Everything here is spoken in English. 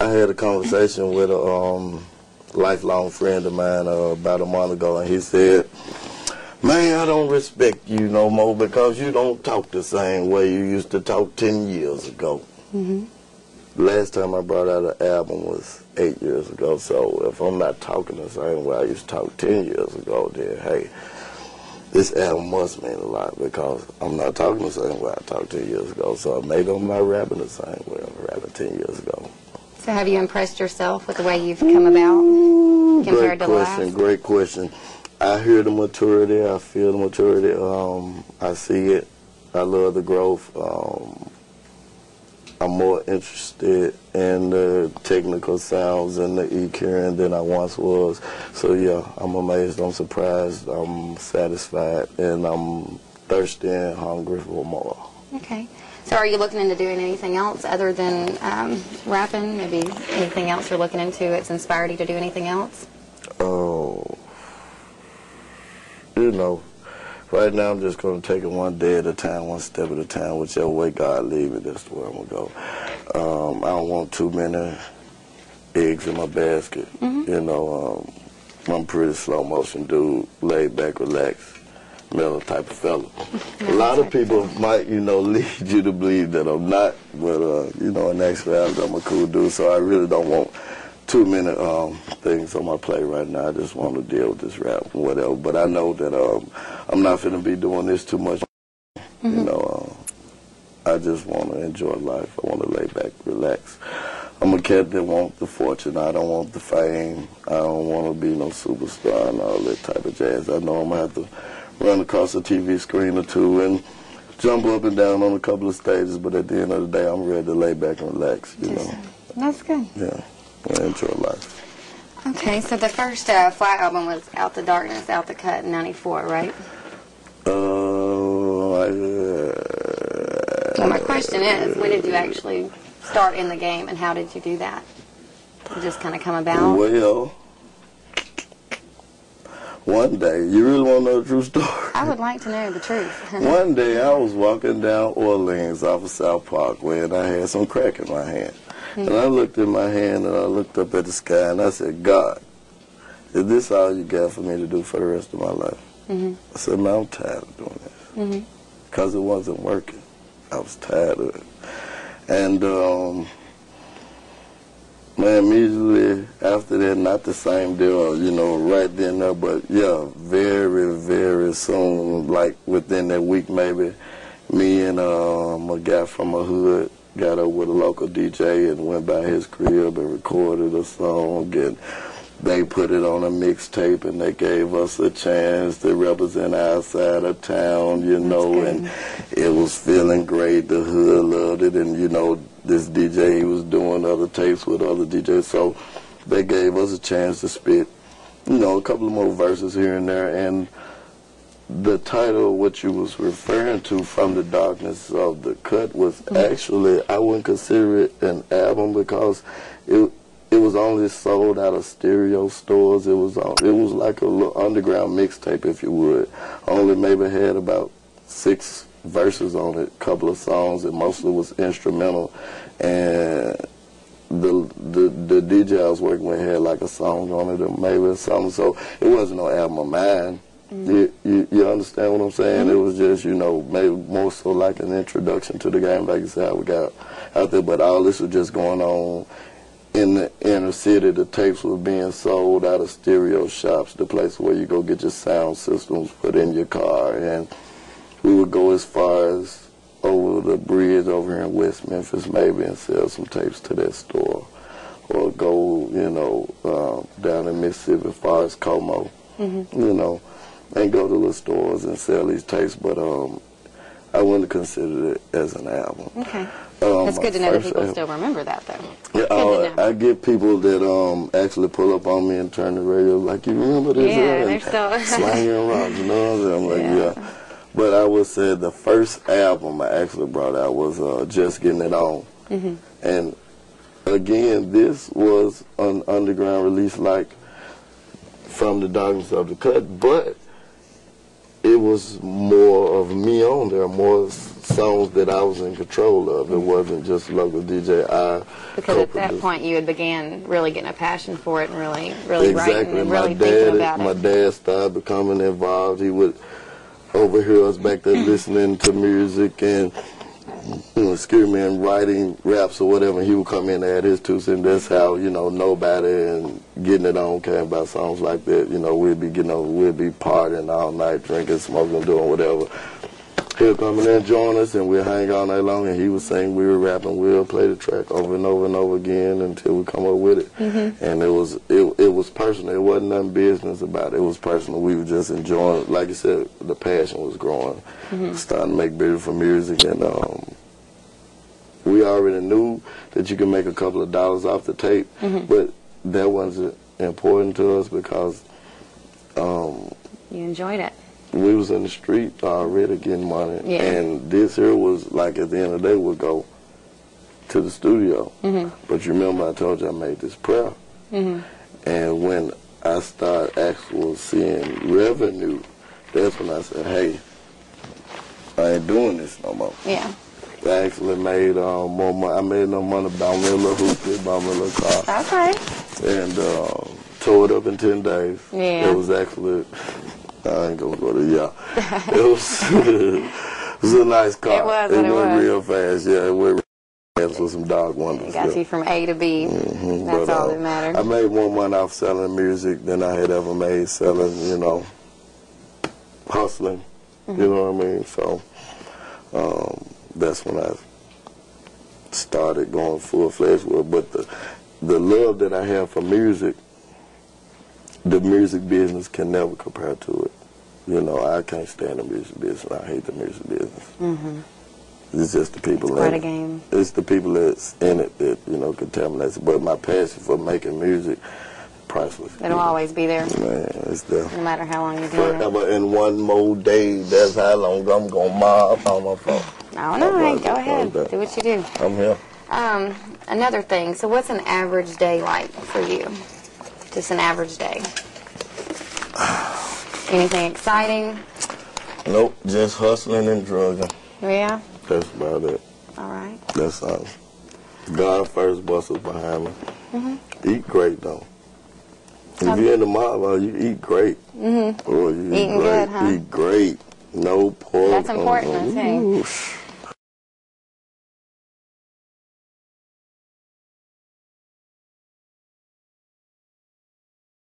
I had a conversation with a lifelong friend of mine about a month ago, and he said, "Man, I don't respect you no more because you don't talk the same way you used to talk 10 years ago." Mm-hmm. Last time I brought out an album was 8 years ago, so if I'm not talking the same way I used to talk 10 years ago, then hey, this album must mean a lot because I'm not talking the same way I talked 10 years ago, so maybe I'm not rapping the same way I'm rapping 10 years ago. So have you impressed yourself with the way you've come about compared to last? Great question. I hear the maturity. I feel the maturity. I see it. I love the growth. I'm more interested in the technical sounds and the EQing than I once was. So yeah, I'm amazed, I'm surprised, I'm satisfied, and I'm thirsty and hungry for more. Okay. So are you looking into doing anything else other than rapping? Maybe anything else you're looking into that's inspired you to do anything else? Oh, you know, right now I'm just going to take it one day at a time, one step at a time. Whichever way God leads me, that's the way I'm going to go. I don't want too many eggs in my basket. Mm-hmm. You know, I'm a pretty slow motion dude, laid back, relaxed, mellow type of fella. A lot of people might, you know, lead you to believe that I'm not, but, you know, in actuality, I'm a cool dude, so I really don't want too many things on my plate right now. I just want to deal with this rap and whatever. But I know that I'm not going to be doing this too much. Mm-hmm. You know, I just want to enjoy life. I want to lay back, relax. I'm a cat that wants the fortune. I don't want the fame. I don't want to be no superstar and all that type of jazz. I know I'm going to have to run across a TV screen or two and jump up and down on a couple of stages. But at the end of the day, I'm ready to lay back and relax, you know. That's good. Yeah. I enjoy life. Okay, so the first Fly album was Out the Darkness, Out the Cut in '94, right? Well, my question is, when did you actually start in the game, and how did you do that? Did it just kind of come about? Well, one day, you really want to know the true story? I would like to know the truth. One day, I was walking down Orleans off of South Parkway, and I had some crack in my hand. Mm-hmm. And I looked in my hand and I looked up at the sky and I said, "God, is this all you got for me to do for the rest of my life?" Mm-hmm. I said, "Man, I'm tired of doing this." Because it wasn't working. I was tired of it. And, man, immediately after that, not the same deal, you know, right then and there, but yeah, very, very soon, like within that week maybe, me and a guy from a hood got up with a local DJ and went by his crib and recorded a song, and they put it on a mixtape, and they gave us a chance to represent our side of town, you know, and it was feeling great. The hood loved it, and, you know, this DJ, he was doing other tapes with other DJs, so they gave us a chance to spit, you know, a couple of more verses here and there, and the title, what you was referring to, From the Darkness of the Cut, was actually, I wouldn't consider it an album because it was only sold out of stereo stores. It was like a little underground mixtape, if you would. Only maybe had about 6 verses on it, a couple of songs, and mostly was instrumental. And the DJ I was working with had like a song on it or maybe a song, so it wasn't no album of mine. You understand what I'm saying? It was just, you know, maybe more so like an introduction to the game, like you said, how we got out there. But all this was just going on in the inner city. The tapes were being sold out of stereo shops, the place where you go get your sound systems put in your car. And we would go as far as over the bridge over here in West Memphis maybe and sell some tapes to that store. Or go, you know, down in Mississippi as far as Como, you know, and go to the stores and sell these tapes, but I wouldn't consider it as an album. Okay. It's good to know that people still remember that, though. Yeah, I get people that actually pull up on me and turn the radio like, "You remember this?" Yeah, they're still slanging around, you know what I'm saying? I'm like, yeah. But I would say the first album I actually brought out was Just Getting It On. And again, this was an underground release like From the Darkness of the Cut, but it was more of me on there, more songs that I was in control of. It wasn't just local DJ. Because at that point you had began really getting a passion for it and really writing and really thinking about it. My dad started becoming involved. He would overhear us back there listening to music and and writing raps or whatever. He would come in and add his 2 cents. That's how, Nobody and Getting It On came about, songs like that. We'd be partying all night, drinking, smoking, doing whatever. He'll come in there and join us, and we'll hang all night long, and he would sing, we were rapping, we'll play the track over and over and over again until we come up with it. And it was personal. It wasn't nothing business about it. It was personal. We were just enjoying it. Like you said, the passion was growing. Starting to make beautiful music, and we already knew that you could make a couple of dollars off the tape, but that wasn't important to us because you enjoyed it. We was in the street already getting money, and this here was like at the end of the day we'd go to the studio. But you remember I told you I made this prayer, and when I started actually seeing revenue, that's when I said, hey, I ain't doing this no more. Yeah. I actually made more money. I made no money buying me a little hoopty, buying me a little car. Okay. And tore it up in 10 days. Yeah. It was actually, I ain't gonna go to it was it was a nice car. It went real fast. Yeah, it went real fast with some dog wonders. It got you from A to B. That's all that mattered. I made more money off selling music than I had ever made selling, hustling. You know what I mean? So that's when I started going full-fledged with it. But the love that I have for music, the music business can never compare to it. I can't stand the music business. I hate the music business. It's just the people in it. It's quite a game. It's the people that's in it that, contaminates it. But my passion for making music, priceless. It'll always be there. Man, it's there. No matter how long you're doing it. Forever in one more day, that's how long I'm going to mob on my phone. All right, go ahead. Do what you do. I'm here. Another thing, so what's an average day like for you? Just an average day. Anything exciting? Nope, just hustling and drugging. Yeah? That's about it. All right. That's God first, busters behind me. Eat great, though. If you're in the mob, you eat great. Or you Eating great. good, huh? Eat great. No pork. That's important, I think.